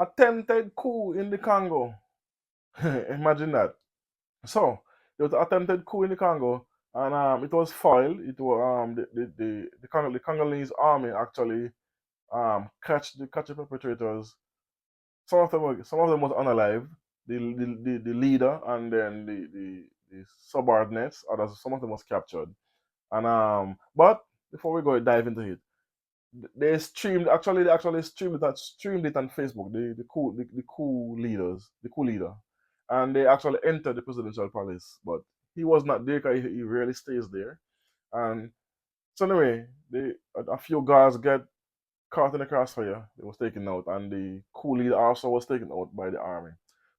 attempted coup in the Congo. Imagine that. So there was an attempted coup in the Congo, and it was foiled. It was the Congolese army actually catch the perpetrators. Some of them was unalive. The leader and then the subordinates. Others, some of them was captured. And but before we go dive into it, they actually streamed it on Facebook. The coup leader, and they actually entered the presidential palace, but he was not there because he rarely stays there. And so anyway, a few guards get caught in the crossfire. They was taken out, and the coup leader also was taken out by the army.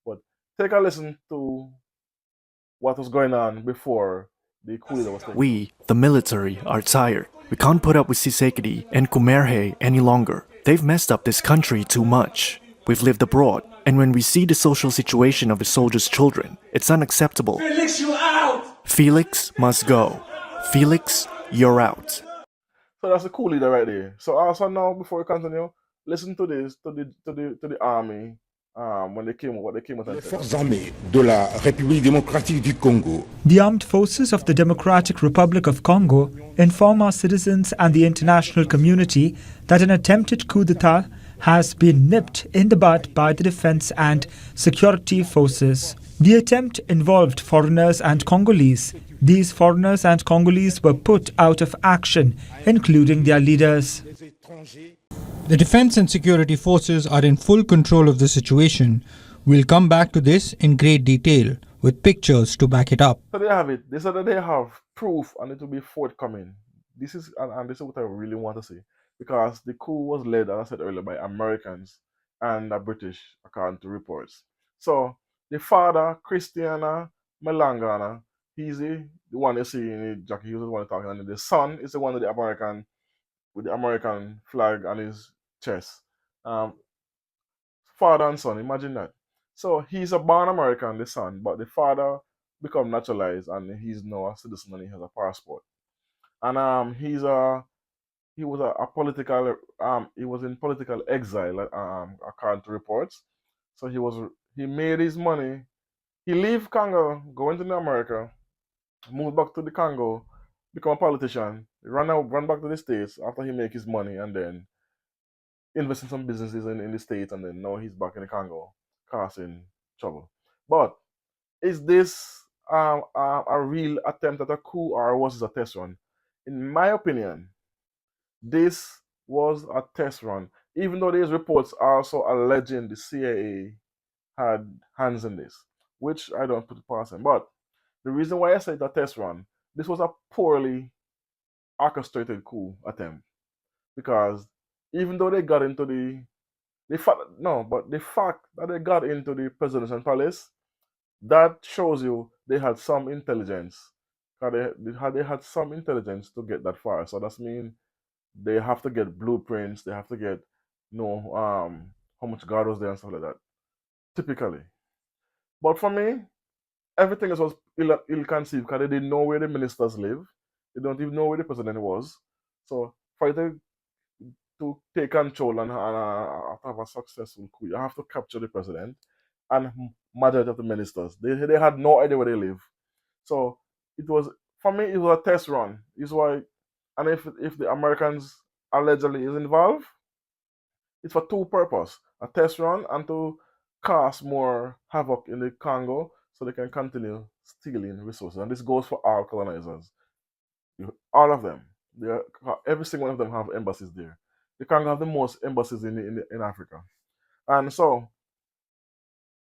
But take a listen to what was going on before the coup leader was taken out. We, the military, are tired. We can't put up with Sisekedi and Kumerhe any longer. They've messed up this country too much. We've lived abroad, and when we see the social situation of the soldiers' children, it's unacceptable. Felix, you out! Felix must go. Felix, you're out. So that's a cool leader right there. So also now, before we continue, listen to this to the army when they came what they came out and Les said. forces armées de la République démocratique du Congo. The armed forces of the Democratic Republic of Congo inform our citizens and the international community that an attempted coup d'etat has been nipped in the bud by the defense and security forces. The attempt involved foreigners and Congolese. These foreigners and Congolese were put out of action, including their leaders. The defense and security forces are in full control of the situation. We'll come back to this in great detail with pictures to back it up. So they have it. They said that they have proof and it will be forthcoming. This is and this is what I really want to see. Because the coup was led, as I said earlier, by Americans and the British, according to reports. So the father, Christiana Melangana, he's the one you see in the jacket, he was the one talking, and the son is the one with the American flag on his chest. Um, Father and son, imagine that. So he's a born American, the son, but the father become naturalized and he's now a citizen and he has a passport. And he was a political he was in political exile according to reports. So he made his money. He leave Congo, go into America, move back to the Congo, become a politician, run back to the States after he make his money and then invest in some businesses in the States, and then now he's back in the Congo, causing trouble. But is this a real attempt at a coup, or was it a test run? In my opinion, this was a test run, even though these reports are also alleging the CIA had hands in this, which I don't put past them. But the reason why I say it's a test run, this was a poorly orchestrated coup attempt because even though they got into the fact no, but the fact that they got into the presidential palace, that shows you they had some intelligence. 'Cause they had some intelligence to get that far. So that's mean they have to get blueprints. They have to get how much guard was there and stuff like that. Typically, but for me, everything else was ill conceived because they didn't know where the ministers live. They don't even know where the president was. So for you to take control and have a successful coup, you have to capture the president and majority of the ministers. They had no idea where they live. So it was for me it was a test run. Is why, and if the Americans allegedly is involved, it's for two purpose: a test run and to cause more havoc in the Congo so they can continue stealing resources. And this goes for all colonizers, all of them. Every single one of them have embassies there. The Congo have the most embassies in Africa, and so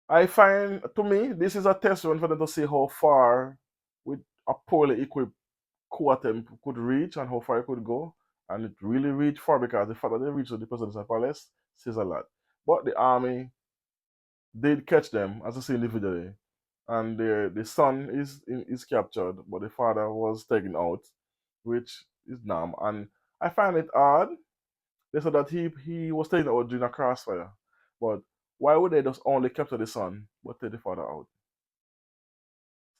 I find, to me, this is a test run for them to see how far with a poorly equipped coup attempt could reach and how far it could go. And it really reached far because the fact that they reached the presidential palace says a lot. But the army did catch them, as I say individually, and the son is captured, but the father was taken out, which is numb. And I find it odd. They said that he was taken out during a crossfire, but why would they just only capture the son but take the father out?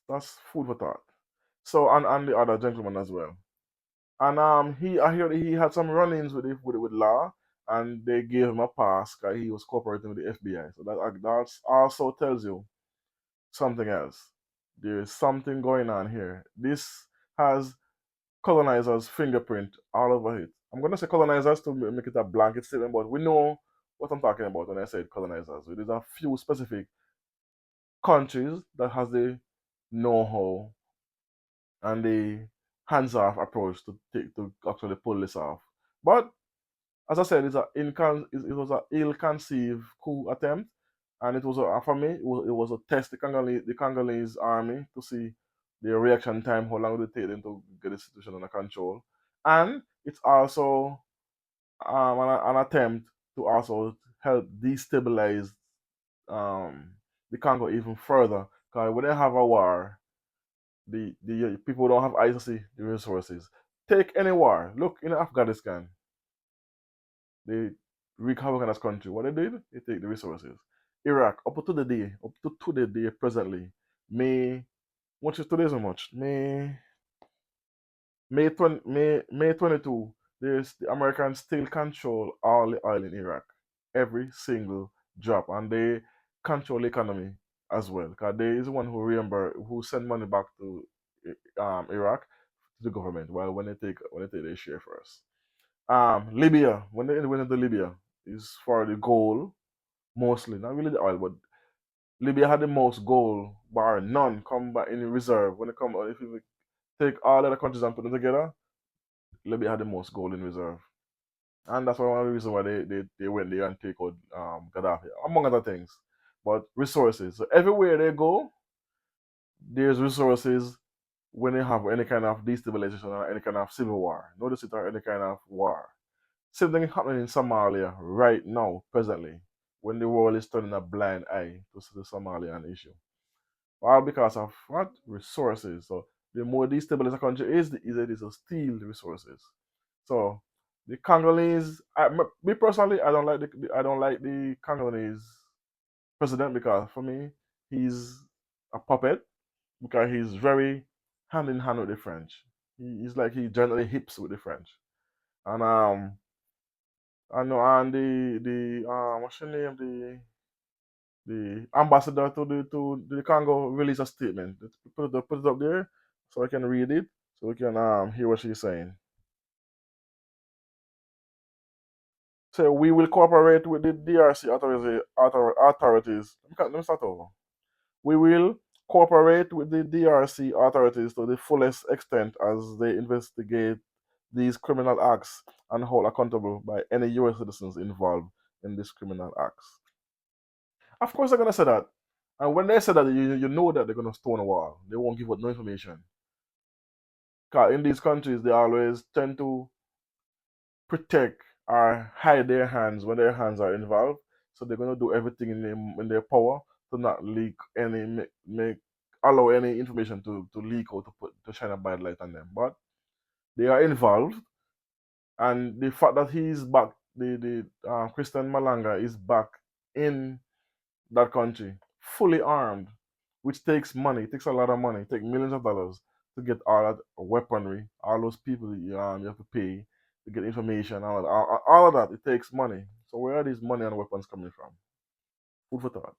That's food for thought. So and the other gentleman as well. And I hear that he had some run-ins with law, and they gave him a pass because he was cooperating with the FBI. So that also tells you something else. There is something going on here. This has colonizers' fingerprint all over it. I'm going to say colonizers to make it a blanket statement, but we know what I'm talking about when I said colonizers. There's a few specific countries that has the know-how and the hands-off approach to actually pull this off. But as I said, it was an ill-conceived coup attempt, and it was for me it was a test the Congolese army to see their reaction time, how long would it take them to get the situation under control, and it's also an attempt to also help destabilize um, the Congo even further. Because when they have a war, the people don't have eyes to see the resources. Take any war. Look in Afghanistan, they wreak havoc in this country. What they did, they take the resources. Iraq, up to the day presently, May, what is today's so much? May 22, there's the Americans still control all the oil in Iraq, every single drop, and they control the economy as well. Because they is the one who send money back to Iraq to the government. While when they take their share first. Libya, when they went into Libya, is for the gold mostly, not really the oil, but Libya had the most gold, bar none, come back in reserve. When it come, if you take all other countries and put them together, Libya had the most gold in reserve. And that's one of the reasons why they went there and take out Gaddafi, among other things. But resources. So everywhere they go, there's resources when they have any kind of destabilization or any kind of civil war. Notice it or any kind of war. Same thing happening in Somalia right now, presently, when the world is turning a blind eye to the Somalian issue. All because of what? Resources. So the more destabilized a country is, the easier it is to steal the resources. So the Congolese, me personally, I don't like the Congolese president because for me he's a puppet because he's very hand in hand with the French. He's like he generally hips with the French, and I know, and the what's your name, the ambassador to the Congo released a statement. Put it up there so I can read it so we can hear what she's saying. So we will cooperate with the DRC authorities. Let me start over. We will cooperate with the DRC authorities to the fullest extent as they investigate these criminal acts and hold accountable by any US citizens involved in these criminal acts. Of course, they're gonna say that, and when they say that, you know that they're gonna stone a wall. They won't give out no information. Cause in these countries, they always tend to protect or hide their hands when their hands are involved. So they're gonna do everything in their power to not leak any make allow any information to leak or to shine a bad light on them. But they are involved, and the fact that he's back, the Christian Malanga is back in that country, fully armed, which takes money. It takes a lot of money. It takes millions of dollars to get all that weaponry, all those people you have to pay to get information, all of that. It takes money. So where are these money and weapons coming from? Food for thought.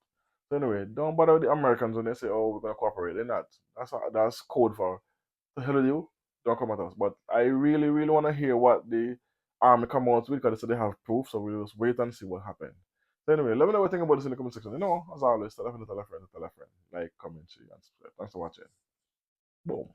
So anyway, don't bother with the Americans when they say, "Oh, we're gonna cooperate." They're not. That's code for the hell of you. Don't come at us. But I really, really want to hear what the army come out with because they said they have proof. So we'll just wait and see what happens. So anyway, let me know what you think about this in the comment section. You know, as always, tell a friend, tell a friend, tell a friend. Like, comment, share, and subscribe. Thanks for watching. Boom.